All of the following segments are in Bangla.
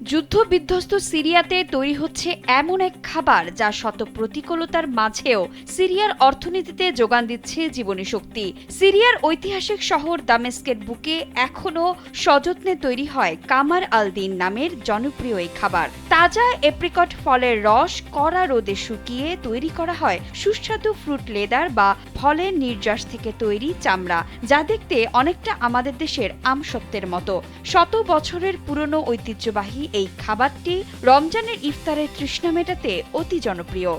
যুদ্ধবিধ্বস্ত সিরিয়াতে তৈরি হচ্ছে এমন এক খাবার যা শত প্রতিকূলতার মাঝেও সিরিয়ার অর্থনীতিতে যোগান দিচ্ছে জীবনী শক্তি। সিরিয়ার ঐতিহাসিক শহর দামেস্কের বুকে এখনও সযত্নে তৈরি হয় কামার আল দিন নামের জনপ্রিয় এই খাবার। তাজা এপ্রিকট ফলের রস কড়া রোদে শুকিয়ে তৈরি করা হয় সুস্বাদু ফ্রুট লেদার বা ফলের নির্যাস থেকে তৈরি চামড়া, যা দেখতে অনেকটা আমাদের দেশের আমসত্ত্বের মতো। শত বছরের পুরনো ঐতিহ্যবাহী এই খাবারটি রমজানের ইফতারের তৃষ্ণা মেটাতে অতি জনপ্রিয়।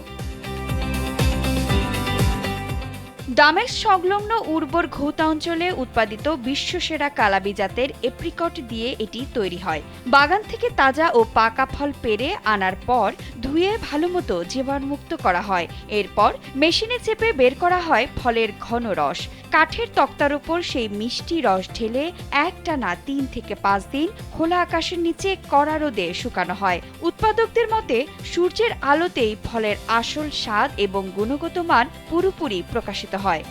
দামেস্ক সংলগ্ন উর্বর ঘৌতা অঞ্চলে উৎপাদিত বিশ্বসেরা কালাবি জাতের এপ্রিকট দিয়ে এটি তৈরি হয়। বাগান থেকে তাজা ও পাকা ফল পেড়ে আনার পর ধুয়ে ভালোমতো জীবাণুমুক্ত করা হয়। এরপর মেশিনে চেপে বের করা হয় ফলের ঘন রস। কাঠের তক্তার উপর সেই মিষ্টি রস ঢেলে একটানা ৩ থেকে ৫ দিন খোলা আকাশের নিচে কড়া রোদে শুকানো হয়। উৎপাদকদের মতে সূর্যের আলোতেই ফলের আসল স্বাদ এবং গুণগত মান পুরোপুরি প্রকাশিত হয়।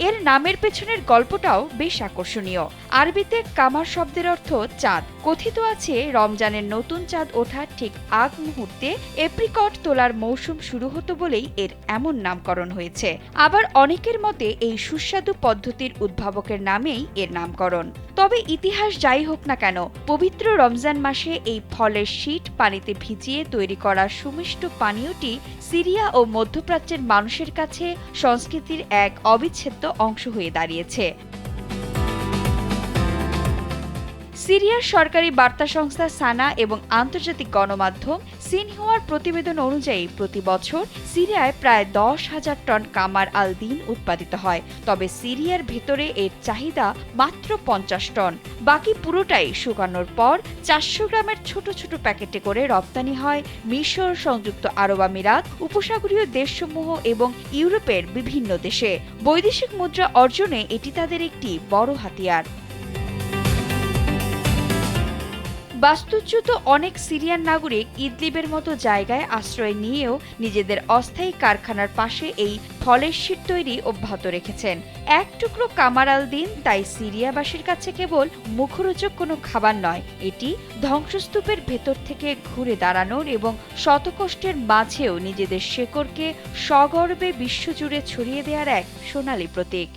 এর নামের পেছনের গল্পটাও বেশ আকর্ষণীয়। আরবিতে কামার শব্দের অর্থ চাঁদ। কথিত আছে রমজানের নতুন চাঁদ ওঠার ঠিক আগ মুহূর্তে এপ্রিকট তোলার মৌসুম শুরু হতো বলেই এর এমন নামকরণ হয়েছে। আবার অনেকের মতে এই সুস্বাদু পদ্ধতির উদ্ভাবকের নামেই এর নামকরণ। তবে ইতিহাস যাই হোক না কেন, পবিত্র রমজান মাসে এই ফলের শীট পানিতে ভিজিয়ে তৈরি করা সুমিষ্ট পানীয়টি সিরিয়া ও মধ্যপ্রাচ্যের মানুষের কাছে সংস্কৃতির এক অবিচ্ছেদ্য অংশ হয়ে দাঁড়িয়েছে। সিরিয়ার সরকারি বার্তা সংস্থা সানা এবং আন্তর্জাতিক গণমাধ্যম সিনহুয়ার প্রতিবেদন অনুযায়ী প্রতি বছর সিরিয়ায় প্রায় ১০,০০০ টন কামার আল দিন উৎপাদিত হয়। তবে সিরিয়ার ভেতরে এর চাহিদা মাত্র ৫০ টন। বাকি পুরোটাই শুকানোর পর ৪০০ গ্রামের ছোট ছোট প্যাকেটে করে রপ্তানি হয় মিশর, সংযুক্ত আরব আমিরাত, উপসাগরীয় দেশসমূহ এবং ইউরোপের বিভিন্ন দেশে। বৈদেশিক মুদ্রা অর্জনে এটি তাদের একটি বড় হাতিয়ার। বাস্তুচ্যুত অনেক সিরিয়ান নাগরিক ইদলিবের মতো জায়গায় আশ্রয় নিয়েও নিজেদের অস্থায়ী কারখানার পাশে এই ফলের শীট তৈরি অব্যাহত রেখেছেন। এক টুকরো কামার আল দিন তাই সিরিয়াবাসীর কাছে কেবল মুখরোচক কোনো খাবার নয়, এটি ধ্বংসস্তূপের ভেতর থেকে ঘুরে দাঁড়ানোর এবং শতকষ্টের মাঝেও নিজেদের শেকড়কে সগর্বে বিশ্বজুড়ে ছড়িয়ে দেওয়ার এক সোনালী প্রতীক।